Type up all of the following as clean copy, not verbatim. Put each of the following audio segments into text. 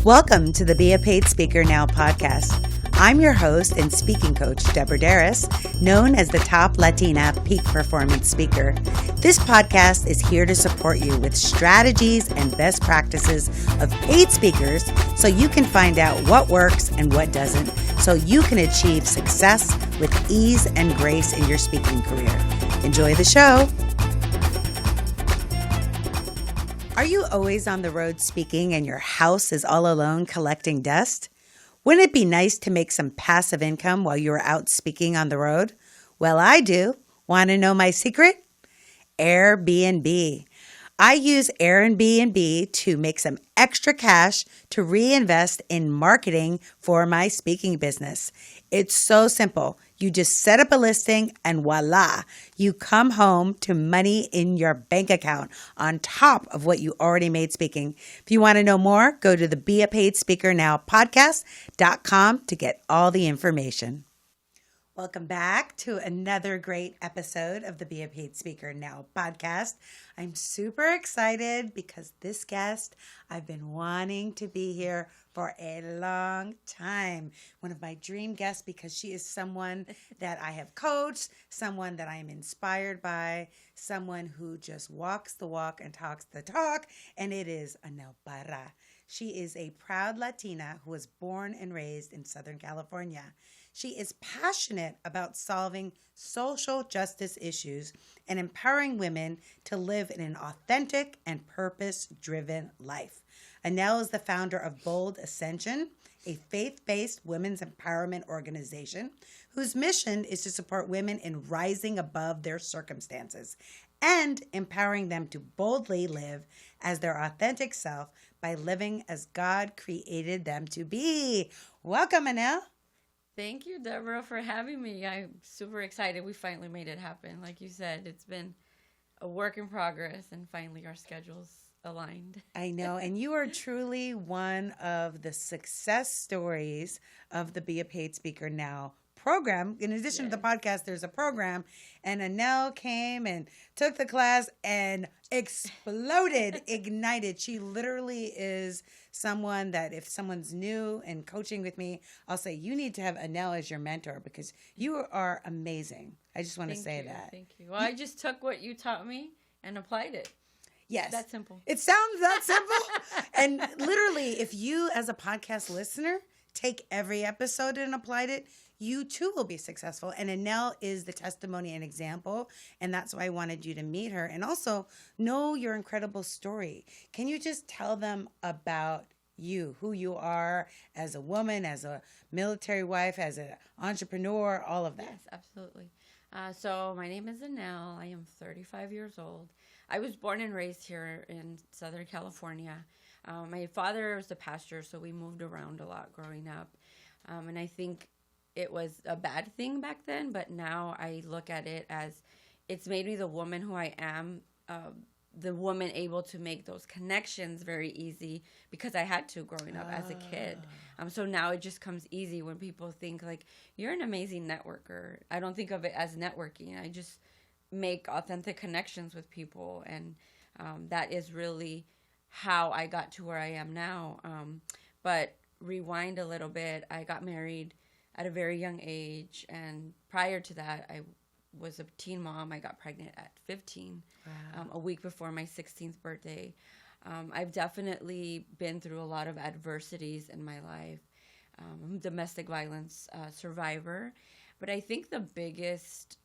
Welcome to the Be a Paid Speaker Now podcast. I'm your host and speaking coach, Deborah Deras, known as the top Latina peak performance speaker. This podcast is here to support you with strategies and best practices of paid speakers so you can find out what works and what doesn't, so you can achieve success with ease and grace in your speaking career. Enjoy the show. Are you always on the road speaking and your house is all alone collecting dust? Wouldn't it be nice to make some passive income while you're out speaking on the road? Well, I do. Want to know my secret? Airbnb. I use Airbnb to make some extra cash to reinvest in marketing for my speaking business. It's so simple. You just set up a listing and voila, you come home to money in your bank account on top of what you already made speaking. If you want to know more, go to the Be a Paid Speaker Now podcast.com to get all the information. Welcome back to another great episode of the Be a Paid Speaker Now podcast. I'm super excited because this guest, I've been wanting to be here for a long time. One of my dream guests because she is someone that I have coached, someone that I am inspired by, someone who just walks the walk and talks the talk, and it is Anel Parra. She is a proud Latina who was born and raised in Southern California. She is passionate about solving social justice issues and empowering women to live in an authentic and purpose-driven life. Anel is the founder of Bold Ascension, a faith-based women's empowerment organization whose mission is to support women in rising above their circumstances and empowering them to boldly live as their authentic self by living as God created them to be. Welcome, Anel. Thank you, Deborah, for having me. I'm super excited. We finally made it happen. Like you said, it's been a work in progress, and finally our schedules aligned. I know, and you are truly one of the success stories of the Be a Paid Speaker Now program. In addition to the podcast, there's a program, and Anel came and took the class and exploded, ignited. She literally is someone that if someone's new and coaching with me, I'll say, you need to have Anel as your mentor because you are amazing. I just want to say that. Thank you. Well, I just took what you taught me and applied it. Yes. That simple. It sounds that simple. And literally, if you as a podcast listener take every episode and applied it, you too will be successful. And Anel is the testimony and example. And that's why I wanted you to meet her. And also know your incredible story. Can you just tell them about you, who you are as a woman, as a military wife, as an entrepreneur, all of that? Yes, absolutely. So my name is Anel. I am 35 years old. I was born and raised here in Southern California. My father was a pastor, so we moved around a lot growing up. And I think it was a bad thing back then, but now I look at it as it's made me the woman who I am, the woman able to make those connections very easy because I had to growing up as a kid. So now it just comes easy when people think like, you're an amazing networker. I don't think of it as networking. I just make authentic connections with people. And that is really how I got to where I am now. But rewind a little bit, I got married at a very young age. And prior to that, I was a teen mom. I got pregnant at 15, a week before my 16th birthday. I've definitely been through a lot of adversities in my life. I'm a domestic violence survivor. But I think the biggest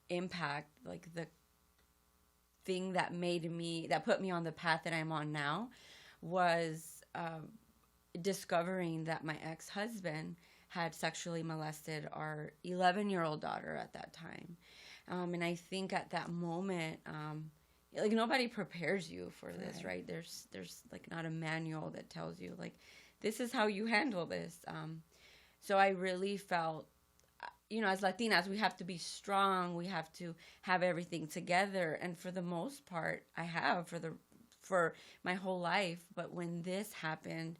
impact, like the thing that put me on the path that I'm on now, was discovering that my ex-husband had sexually molested our 11-year-old daughter at that time. And I think at that moment, like nobody prepares you for this, right? There's like not a manual that tells you like, this is how you handle this. So I really felt, as Latinas, we have to be strong. We have to have everything together. And for the most part, I have for my whole life. But when this happened,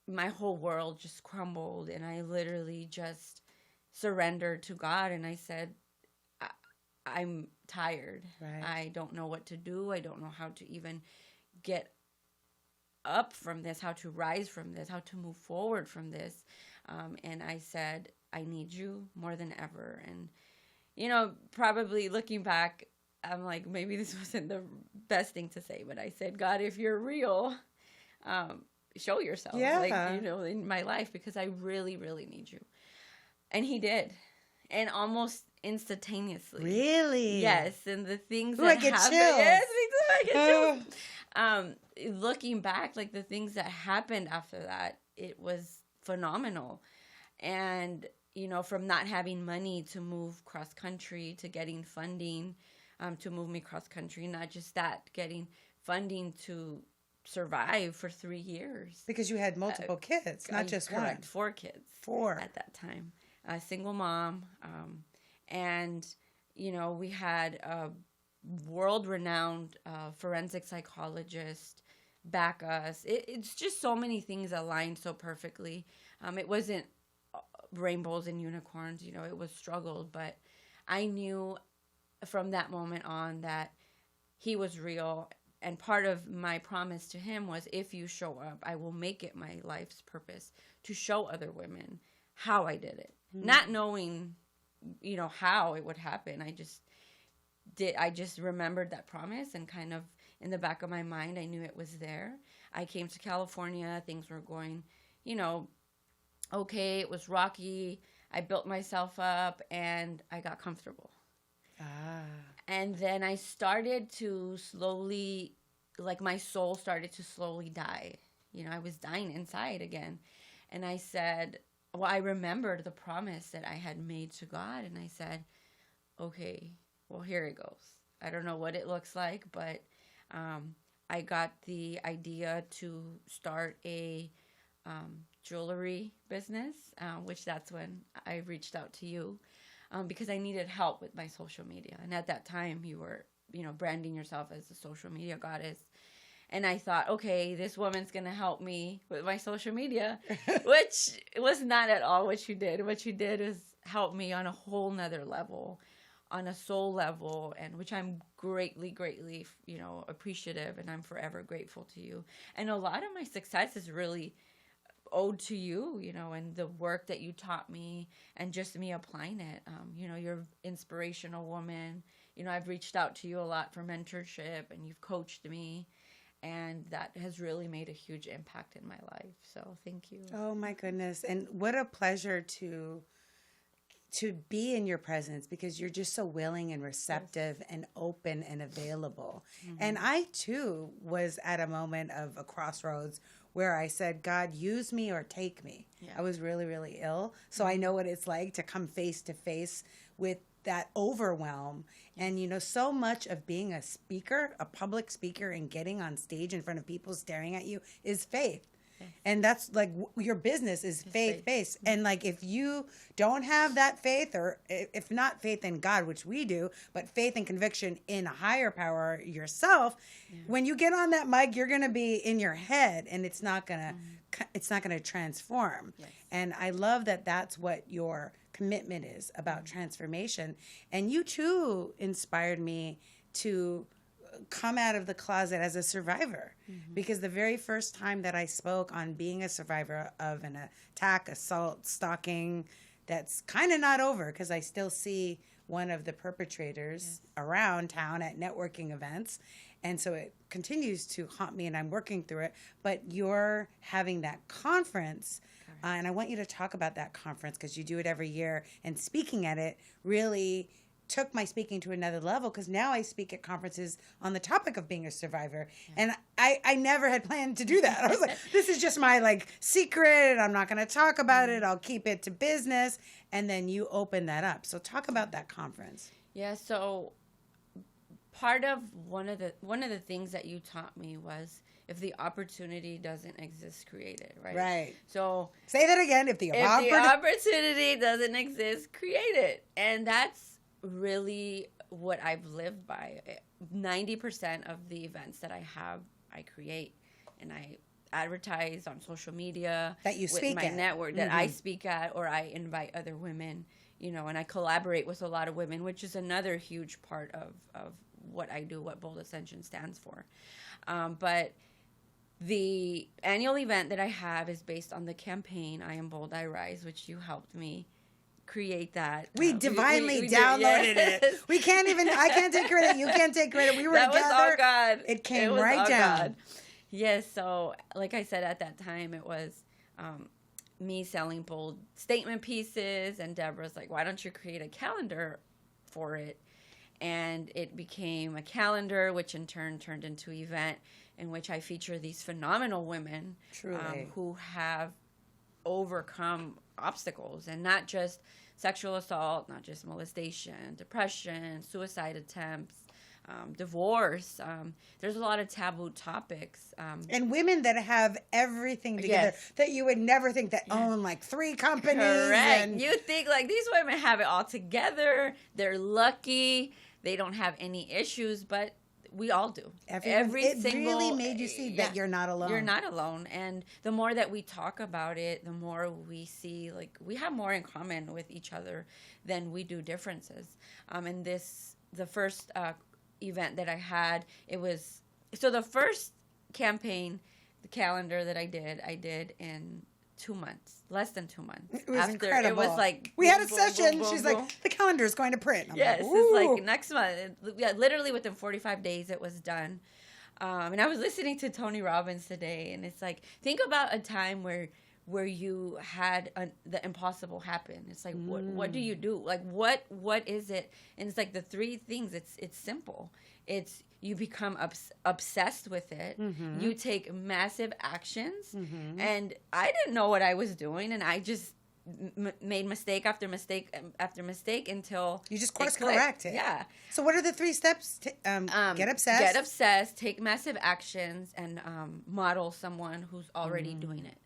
my whole world just crumbled, and I literally just surrendered to God. And I said, I'm tired. Right. I don't know what to do. I don't know how to even get up from this, how to rise from this, how to move forward from this. And I said, I need you more than ever. And, probably looking back, I'm like, maybe this wasn't the best thing to say, but I said, God, if you're real, show yourself, in my life, because I really, really need you. And he did. And almost instantaneously. Really? Yes. And the things I that get happened. chills. Yes, me too. I get chills. Looking back, like the things that happened after that, it was phenomenal. And, from not having money to move cross country to getting funding to move me cross country, not just that, getting funding to survive for 3 years. Because you had multiple kids, not just correct, one. 4 kids. 4. At that time. A single mom. And, we had a world-renowned forensic psychologist back us. It's just so many things aligned so perfectly. It wasn't rainbows and unicorns, it was struggle, but I knew from that moment on that he was real. And part of my promise to him was, if you show up, I will make it my life's purpose to show other women how I did it. Mm-hmm. Not knowing, how it would happen. I just remembered that promise, and kind of in the back of my mind, I knew it was there. I came to California. Things were going, okay. It was rocky. I built myself up, and I got comfortable. And then I started to slowly, my soul started to slowly die. I was dying inside again. And I said, I remembered the promise that I had made to God. And I said, okay, well, here it goes. I don't know what it looks like, but I got the idea to start a jewelry business, which that's when I reached out to you. Because I needed help with my social media. And at that time, you were, branding yourself as a social media goddess. And I thought, okay, this woman's going to help me with my social media, which was not at all what you did. What you did is help me on a whole nother level, on a soul level, and which I'm greatly, greatly, appreciative, and I'm forever grateful to you. And a lot of my success is really owed to you, and the work that you taught me, and just me applying it. You're an inspirational woman. I've reached out to you a lot for mentorship, and you've coached me, and that has really made a huge impact in my life. So thank you. Oh my goodness. And what a pleasure to be in your presence, because you're just so willing and receptive, yes, and open and available. Mm-hmm. And I too was at a moment of a crossroads where I said, God, use me or take me. Yeah. I was really, really ill. So I know what it's like to come face to face with that overwhelm. And, so much of being a speaker, a public speaker, and getting on stage in front of people staring at you is faith. And that's your business is faith-based. And if you don't have that faith, or if not faith in God, which we do, but faith and conviction in a higher power yourself, when you get on that mic, you're going to be in your head, and it's not going to transform. Yes. And I love that that's what your commitment is about, transformation. And you too inspired me to come out of the closet as a survivor, because the very first time that I spoke on being a survivor of an attack, assault, stalking, that's kind of not over, because I still see one of the perpetrators around town at networking events. And so it continues to haunt me, and I'm working through it. But you're having that conference, and I want you to talk about that conference, because you do it every year, and speaking at it really took my speaking to another level, because now I speak at conferences on the topic of being a survivor. And I never had planned to do that. I was like, this is just my secret. I'm not going to talk about it. I'll keep it to business. And then you open that up. So talk about that conference. Yeah. So part of one of the things that you taught me was, if the opportunity doesn't exist, create it, right? Right. So say that again. If the opportunity doesn't exist, create it. And that's really what I've lived by. 90% of the events that I have, I create, and I advertise on social media that you speak with my at. network that I speak at, or I invite other women, and I collaborate with a lot of women, which is another huge part of what I do, what Bold Ascension stands for. But The annual event that I have is based on the campaign I Am Bold, I Rise, which you helped me create that. We divinely downloaded it. We can't even, I can't take credit. You can't take credit. We were that together. Was all God. It came right down. God. Yes. So like I said, at that time, it was me selling bold statement pieces, and Deborah's like, why don't you create a calendar for it? And it became a calendar, which in turn turned into an event in which I feature these phenomenal women who have overcome obstacles, and not just sexual assault, not just molestation, depression, suicide attempts, divorce. There's a lot of taboo topics. And women that have everything together that you would never think that own like 3 companies. Correct. And you think like these women have it all together. They're lucky. They don't have any issues, but we all do. It really made you see that you're not alone. You're not alone. And the more that we talk about it, the more we see, like, we have more in common with each other than we do differences. And the first event that I had, the first campaign, the calendar that I did in 2 months, less than 2 months. It was incredible. It was like we had a session. She's like, the calendar is going to print. Yes, it's like next month. Literally within 45 days, it was done. And I was listening to Tony Robbins today, and it's like, think about a time where you had the impossible happen. It's like, what do you do? Like, what is it? And it's like the 3 things. It's simple. It's you become obsessed with it. Mm-hmm. You take massive actions. Mm-hmm. And I didn't know what I was doing, and I just made mistake after mistake after mistake until you just course correct it. Yeah. So what are the 3 steps? Get obsessed. Get obsessed. Take massive actions, and model someone who's already doing it.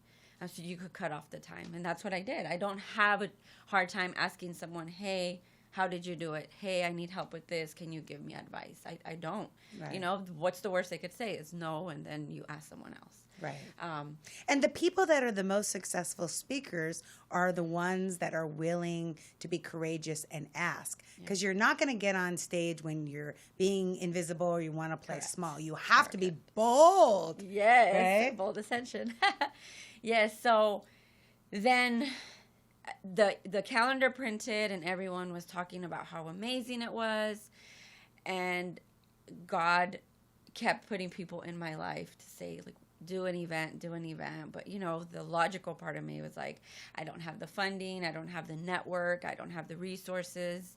So you could cut off the time. And that's what I did. I don't have a hard time asking someone, hey, how did you do it? Hey, I need help with this. Can you give me advice? I don't. Right. You know, what's the worst they could say is no, and then you ask someone else. Right. And the people that are the most successful speakers are the ones that are willing to be courageous and ask. Because you're not going to get on stage when you're being invisible or you want to play small. You have to be bold. Yes. Right? Bold ascension. Yes. So then the calendar printed, and everyone was talking about how amazing it was. And God kept putting people in my life to say, like, do an event. But, you know, the logical part of me was like, I don't have the funding. I don't have the network. I don't have the resources.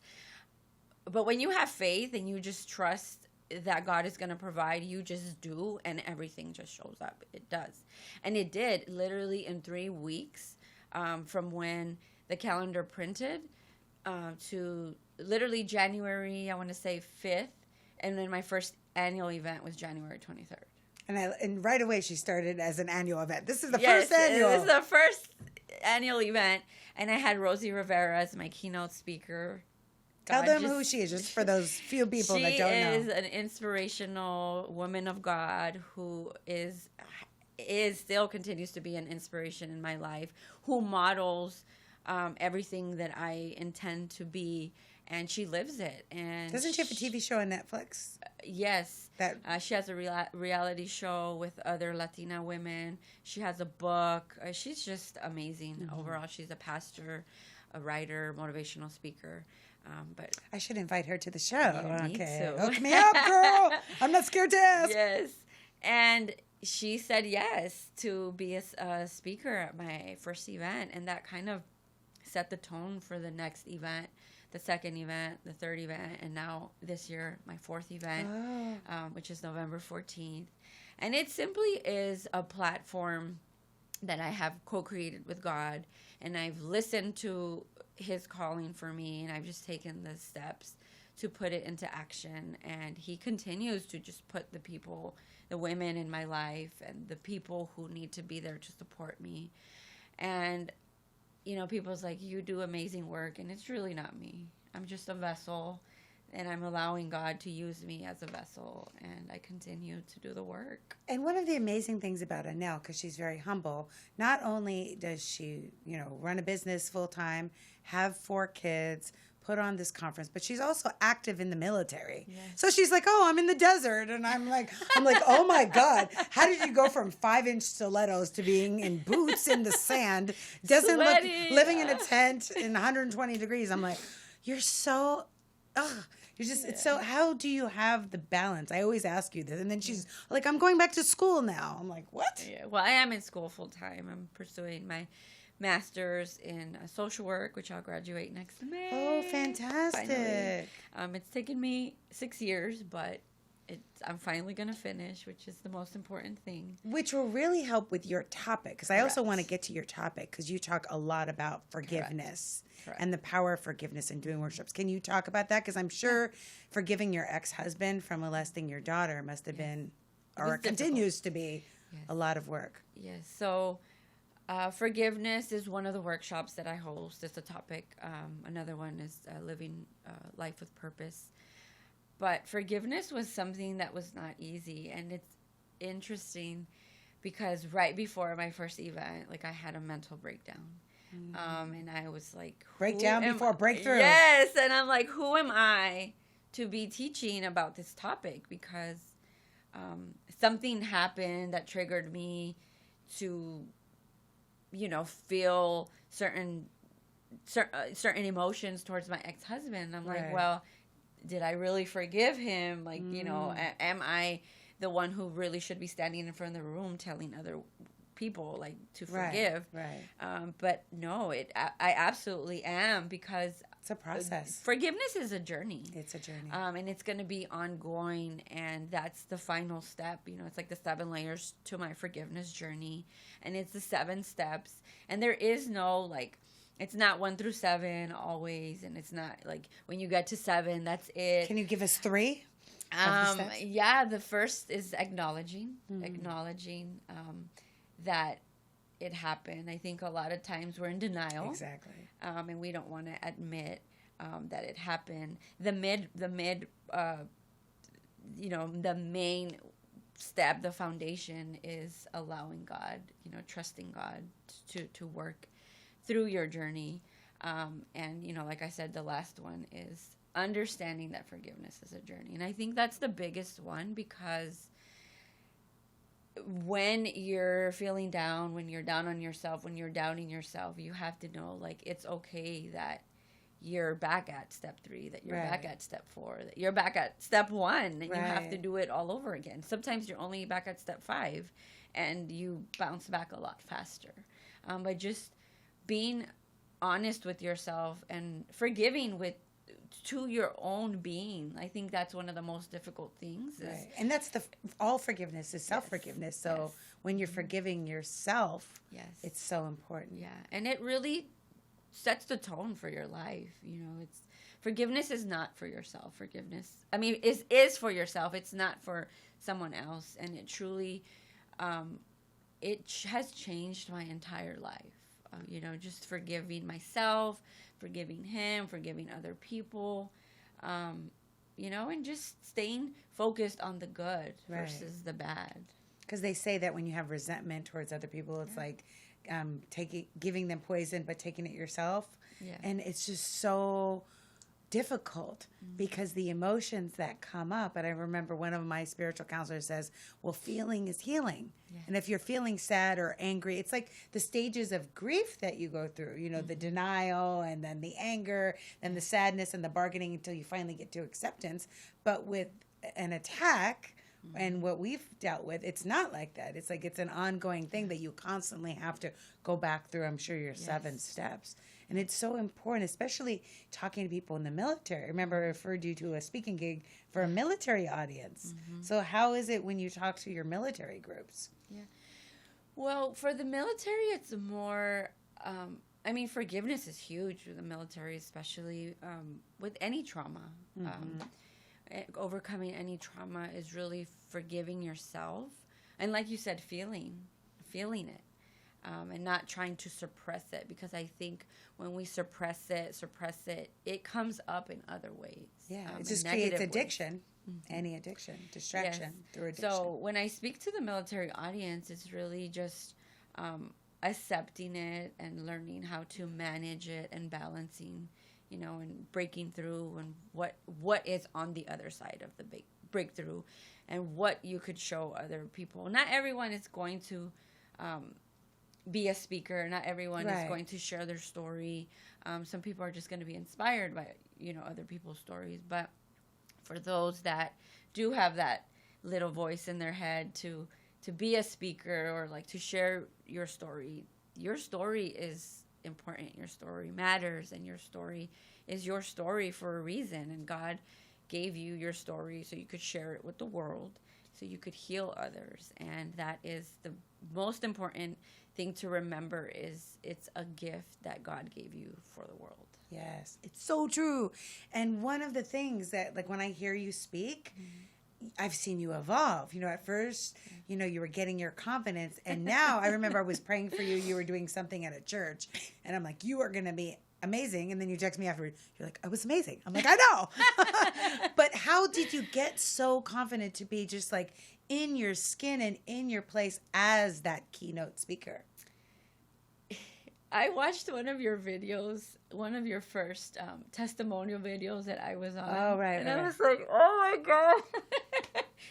But when you have faith and you just trust that God is going to provide, you just do, and everything just shows up. It does. And it did, literally in 3 weeks, from when the calendar printed to literally January, I want to say 5th. And then my first annual event was January 23rd. And right away she started as an annual event. This is the first annual. This is the first annual event. And I had Rosie Rivera as my keynote speaker. Tell them who she is, just for those few people that don't know. She is an inspirational woman of God who is still continues to be an inspiration in my life, who models everything that I intend to be, and she lives it. And doesn't she have a TV show on Netflix? Yes. She has a reality show with other Latina women. She has a book. She's just amazing. Mm-hmm. Overall, she's a pastor, a writer, motivational speaker. But I should invite her to the show. Okay. Hook me up, girl. I'm not scared to ask. Yes. And she said yes to be a speaker at my first event. And that kind of set the tone for the next event, the second event, the third event, and now this year, my 4th event, which is November 14th. And it simply is a platform that I have co-created with God, and I've listened to his calling for me, and I've just taken the steps to put it into action. And he continues to just put the people, the women in my life, and the people who need to be there to support me. And you know, people's like, you do amazing work, and it's really not me. I'm just a vessel, and I'm allowing God to use me as a vessel, and I continue to do the work. And one of the amazing things about Anel, because she's very humble, not only does she, run a business full time, have 4 kids, put on this conference, but she's also active in the military. Yes. So she's like, "Oh, I'm in the desert," and I'm like, "Oh my God, how did you go from 5-inch stilettos to being in boots in the sand? Doesn't Sweaty. look living in a tent in 120 degrees." I'm like, "You're so." You're just, it's so, how do you have the balance? I always ask you this. And then she's like, "I'm going back to school now." I'm like, "What?" Yeah, well, I am in school full time. I'm pursuing my master's in social work, which I'll graduate next May. Oh, fantastic. Finally. It's taken me 6 years, but I'm finally going to finish, which is the most important thing. Which will really help with your topic, because I also want to get to your topic, because you talk a lot about forgiveness. Correct. And the power of forgiveness in doing workshops. Can you talk about that? Because I'm sure forgiving your ex-husband for molesting your daughter must have been, or it continues to be, a lot of work. Yes. So forgiveness is one of the workshops that I host. It's a topic. Another one is living life with purpose. But forgiveness was something that was not easy. And it's interesting because right before my first event, like, I had a mental breakdown. And I was like, breakdown before breakthrough. Yes. And I'm like, who am I to be teaching about this topic? Because something happened that triggered me to, feel certain emotions towards my ex-husband. I'm like, well, did I really forgive him? Like, am I the one who really should be standing in front of the room telling other people, like, to forgive? Right. But no, I absolutely am, because it's a process. Forgiveness is a journey. It's a journey. And it's going to be ongoing, and that's the final step. It's like the 7 layers to my forgiveness journey, and it's the 7 steps. And there is no, like, it's not 1 through 7 always, and it's not like when you get to 7, that's it. Can you give us 3? Yeah, the first is acknowledging that it happened. I think a lot of times we're in denial. Exactly. And we don't want to admit that it happened. The main step, the foundation, is allowing God, trusting God to work through your journey. And, like I said, the last one is understanding that forgiveness is a journey. And I think that's the biggest one, because when you're feeling down, when you're down on yourself, when you're doubting yourself, you have to know, like, it's okay that you're back at step 3, that you're back at step 4, that you're back at step 1, and you have to do it all over again. Sometimes you're only back at step 5, and you bounce back a lot faster. But just being honest with yourself and forgiving to your own being, I think that's one of the most difficult things. And that's all forgiveness is self-forgiveness. So when you're forgiving yourself, it's so important. Yeah, and it really sets the tone for your life. It's forgiveness is not for yourself. Forgiveness, I mean, is for yourself. It's not for someone else. And it truly, it has changed my entire life. Just forgiving myself, forgiving him, forgiving other people, and just staying focused on the good versus the bad. Because they say that when you have resentment towards other people, it's like giving them poison, but taking it yourself. Yeah. And it's just so difficult because the emotions that come up, and I remember one of my spiritual counselors says, well, feeling is healing. Yeah. And if you're feeling sad or angry, it's like the stages of grief that you go through, the denial, and then the anger, and the sadness, and the bargaining, until you finally get to acceptance. But with an attack, and what we've dealt with, it's not like that. It's like it's an ongoing thing that you constantly have to go back through, I'm sure, your 7 steps. And it's so important, especially talking to people in the military. Remember, I referred you to a speaking gig for a military audience. So how is it when you talk to your military groups? Yeah. Well, for the military, it's more, forgiveness is huge with the military, especially with any trauma. Overcoming any trauma is really forgiving yourself. And like you said, feeling it. And not trying to suppress it, because I think when we suppress it, it comes up in other ways. Yeah, it just creates addiction. Any addiction, distraction through addiction. So when I speak to the military audience, it's really just accepting it and learning how to manage it and balancing and breaking through, and what is on the other side of the big breakthrough, and what you could show other people. Not everyone is going to be a speaker. Not everyone is going to share their story. Some people are just going to be inspired by, other people's stories. But for those that do have that little voice in their head to be a speaker, or like to share your story is important. Your story matters, and your story is your story for a reason. And God gave you your story so you could share it with the world, so you could heal others. And that is the most important thing to remember, is it's a gift that God gave you for the world. Yes, it's so true. And one of the things that, like, when I hear you speak, I've seen you evolve. At first, you were getting your confidence. And now I remember I was praying for you. You were doing something at a church. And I'm like, you are going to be amazing. And then you text me afterward. You're like, I was amazing. I'm like, I know. But how did you get so confident to be just like in your skin and in your place as that keynote speaker? I watched one of your videos, one of your first testimonial videos that I was on. Oh, right. And I was like, oh, my God.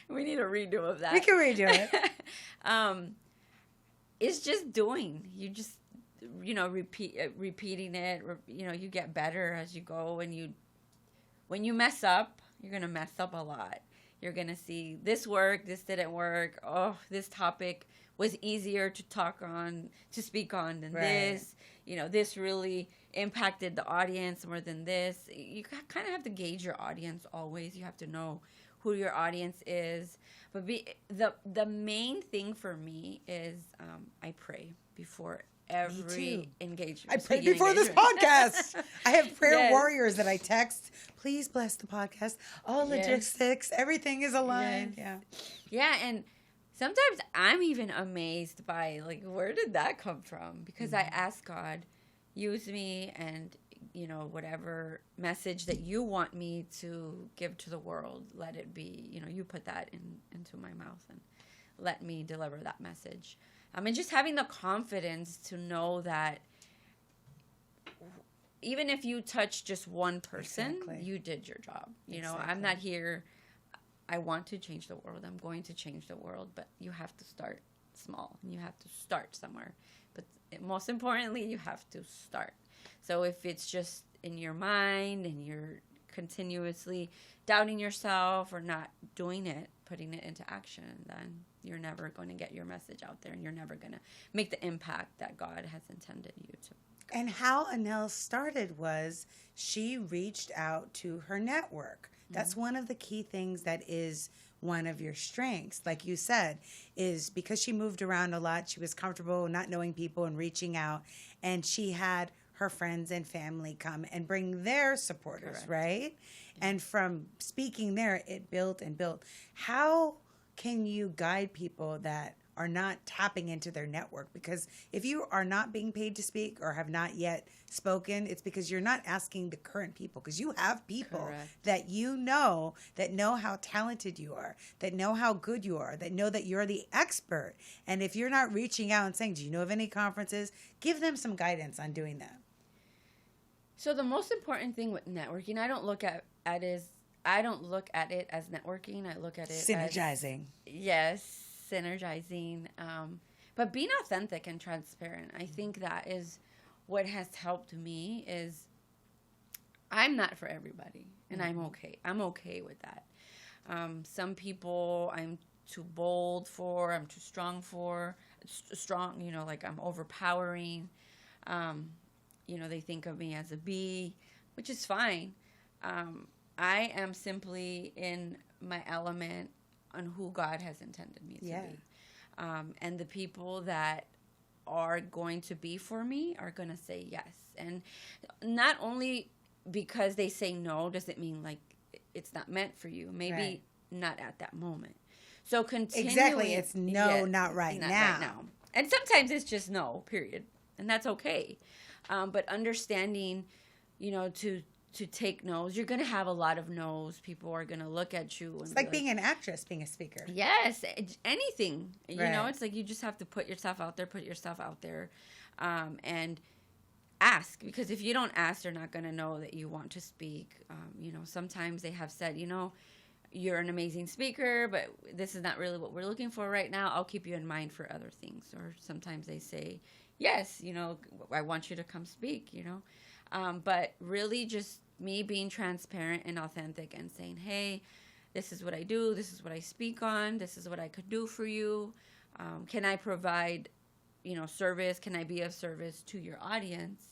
We need a redo of that. We can redo it. It's just doing. You just, repeating it. You get better as you go. And when you mess up, you're going to mess up a lot. You're going to see this worked, this didn't work. Oh, this topic was easier to speak on than this. This really impacted the audience more than this. You kind of have to gauge your audience always. You have to know who your audience is. But the main thing for me is I pray before every engagement. I prayed before this podcast. I have prayer warriors that I text. Please bless the podcast. All logistics, everything is aligned. Yes. Yeah, and sometimes I'm even amazed by, like, where did that come from? Because I ask God, use me, and, whatever message that you want me to give to the world, let it be, you put that into my mouth and let me deliver that message. And just having the confidence to know that even if you touch just one person, you did your job. I'm not here. I want to change the world. I'm going to change the world, but you have to start small, and you have to start somewhere. But most importantly, you have to start. So if it's just in your mind and you're continuously doubting yourself or not doing it, putting it into action, then you're never going to get your message out there, and you're never going to make the impact that God has intended you to. And how Anel started was she reached out to her network. That's one of the key things that is one of your strengths, like you said, is because she moved around a lot. She was comfortable not knowing people and reaching out, and she had her friends and family come and bring their supporters, right? Yeah. And from speaking there, it built and built. How can you guide people that are not tapping into their network? Because if you are not being paid to speak or have not yet spoken, it's because you're not asking the current people, because you have people that that know how talented you are, that know how good you are, that know that you're the expert. And if you're not reaching out and saying, do you know of any conferences, give them some guidance on doing that. So the most important thing with networking, I don't look at it as networking. I look at it synergizing. Yes, synergizing. But being authentic and transparent. I think that is what has helped me. Is I'm not for everybody, and I'm okay. I'm okay with that. Some people I'm too bold for. I'm too strong for. Strong, like I'm overpowering. They think of me as a bee, which is fine. I am simply in my element on who God has intended me to be. And the people that are going to be for me are going to say yes. And not only because they say no does it mean like it's not meant for you. Maybe not at that moment. So continuing. Exactly. It's no, not right now. And sometimes it's just no, period. And that's okay. But understanding, to take no's. You're going to have a lot of no's. People are going to look at you. And it's like being an actress, being a speaker. Yes. Anything. It's like you just have to put yourself out there. And ask, because if you don't ask, they're not going to know that you want to speak. Sometimes they have said, you're an amazing speaker, but this is not really what we're looking for right now. I'll keep you in mind for other things. Or sometimes they say, yes, I want you to come speak, but really just me being transparent and authentic and saying, hey, this is what I do. This is what I speak on. This is what I could do for you. Can I provide, service? Can I be of service to your audience?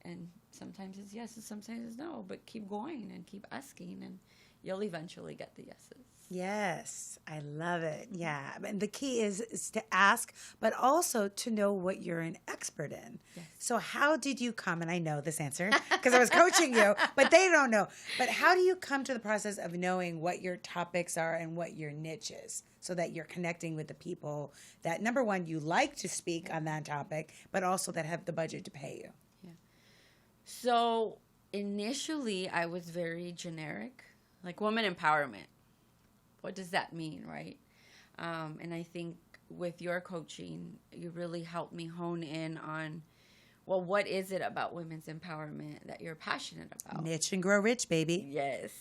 And sometimes it's yes and sometimes it's no, but keep going and keep asking and you'll eventually get the yeses. Yes, I love it. Yeah. And the key is to ask, but also to know what you're an expert in. Yes. So how did you come, and I know this answer because I was coaching you, but they don't know. But how do you come to the process of knowing what your topics are and what your niche is so that you're connecting with the people that, number one, you like to speak on that topic, but also that have the budget to pay you? Yeah. So initially I was very generic, like woman empowerment. What does that mean, right? And I think with your coaching, you really helped me hone in on, well, what is it about women's empowerment that you're passionate about? Niche and grow rich, baby. Yes.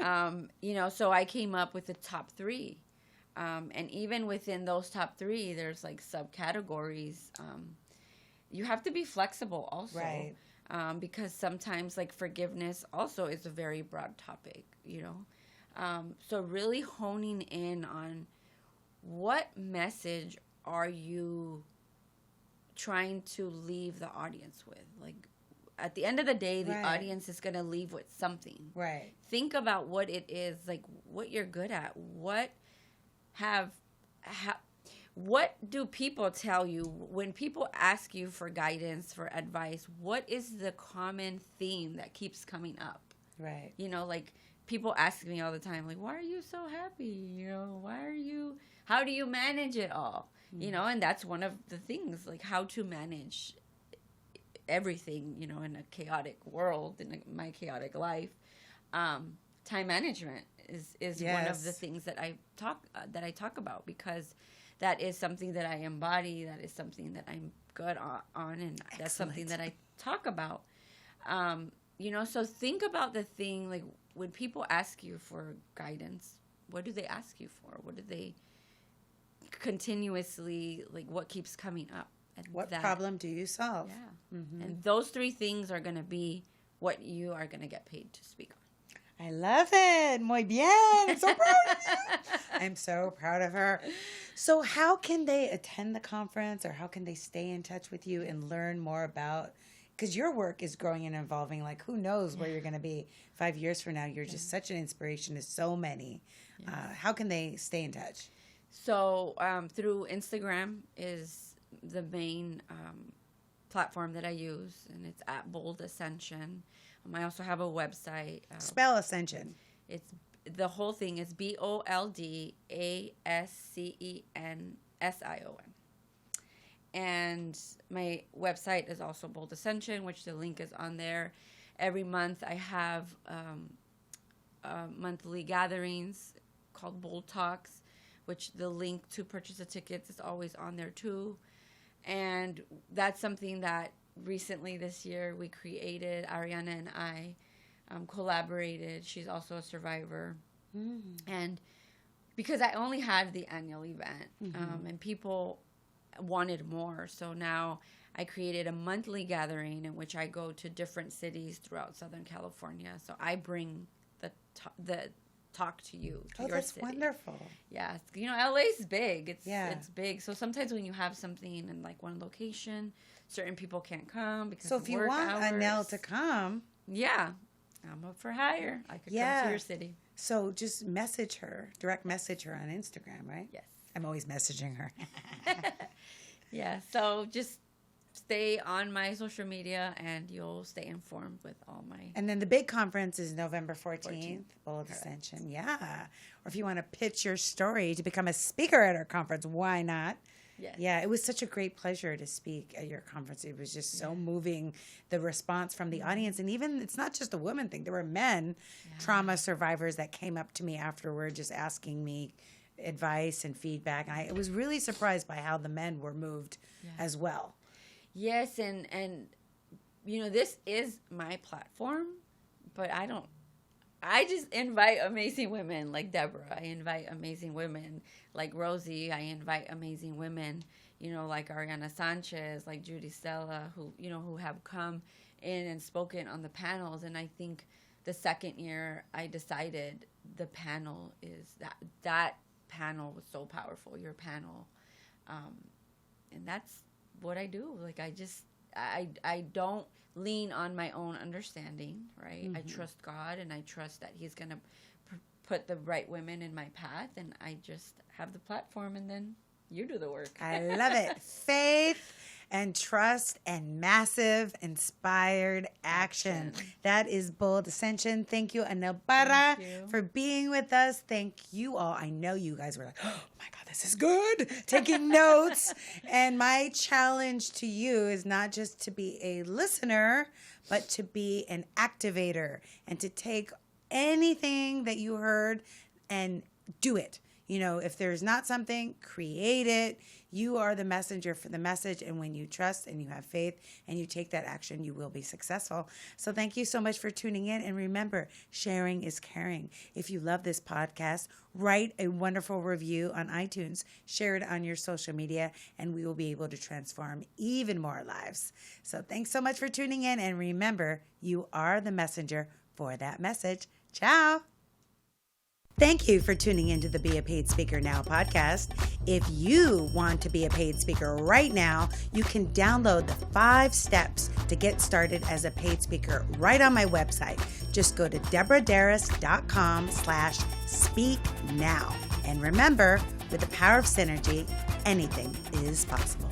So I came up with the top 3. And even within those top 3, there's like subcategories. You have to be flexible also. Right. Because sometimes like forgiveness also is a very broad topic, So really honing in on what message are you trying to leave the audience with? Like at the end of the day, the audience is going to leave with something. Right. Think about what it is, like what you're good at. What do people tell you when people ask you for guidance, for advice? What is the common theme that keeps coming up? Right. Like people ask me all the time, like, why are you so happy? How do you manage it all? Mm-hmm. And that's one of the things, like how to manage everything, in a chaotic world, in my chaotic life. Time management is yes. One of the things that I talk about, because that is something that I embody. That is something that I'm good on, and Excellent. That's something that I talk about. So think about the thing, like when people ask you for guidance, what do they ask you for? What do they continuously, like what keeps coming up? And what problem do you solve? Yeah. Mm-hmm. And those 3 things are going to be what you are going to get paid to speak on. I love it. Muy bien. I'm so proud of you. I'm so proud of her. So how can they attend the conference, or how can they stay in touch with you and learn more about, because your work is growing and evolving, like who knows where you're going to be 5 years from now. You're just such an inspiration to so many. Yes. How can they stay in touch? So through Instagram is the main platform that I use, and it's at Bold Ascension. I also have a website. Spell Ascension. It's the whole thing is BoldAscension. And my website is also Bold Ascension, which the link is on there. Every month I have monthly gatherings called Bold Talks, which the link to purchase the tickets is always on there too. And that's something that recently this year we created. Ariana and I collaborated. She's also a survivor. Mm-hmm. And because I only had the annual event, mm-hmm. And people wanted more, so now I created a monthly gathering in which I go to different cities throughout Southern California. So I bring the talk to you, to your that's city. Wonderful. Yeah, LA's big. It's big. So sometimes when you have something in like one location, certain people can't come because of work hours. So if you want Anel to come, yeah, I'm up for hire. I could come to your city. So just message her, direct message her on Instagram, right? Yes. I'm always messaging her. Yeah, so just stay on my social media and you'll stay informed with all my... And then the big conference is November 14th, Bold Ascension. Yeah. Or if you want to pitch your story to become a speaker at our conference, why not? Yes. Yeah, it was such a great pleasure to speak at your conference. It was just so moving, the response from the audience. And even, it's not just a woman thing. There were men, trauma survivors that came up to me afterward just asking me advice and feedback. And I was really surprised by how the men were moved as well. Yes, and this is my platform, but I just invite amazing women like Deborah. I invite amazing women like Rosie. I invite amazing women, like Ariana Sanchez, like Judy Stella, who have come in and spoken on the panels. And I think the second year I decided the panel is that panel was so powerful, your panel. And that's what I do. Like, I don't lean on my own understanding, right? Mm-hmm. I trust God, and I trust that he's going to put the right women in my path, and I just have the platform, and then you do the work. I love it. Faith and trust and massive inspired action. That is bold ascension. Thank you, Anel Parra, for being with us. Thank you all. I know you guys were like, oh my God, this is good. Taking notes. And my challenge to you is not just to be a listener, but to be an activator and to take anything that you heard and do it. If there's not something, create it. You are the messenger for the message. And when you trust and you have faith and you take that action, you will be successful. So thank you so much for tuning in. And remember, sharing is caring. If you love this podcast, write a wonderful review on iTunes. Share it on your social media, and we will be able to transform even more lives. So thanks so much for tuning in. And remember, you are the messenger for that message. Ciao. Thank you for tuning into the Be a Paid Speaker Now podcast. If you want to be a paid speaker right now, you can download the 5 steps to get started as a paid speaker right on my website. Just go to deborahderas.com/speak now. And remember, with the power of synergy, anything is possible.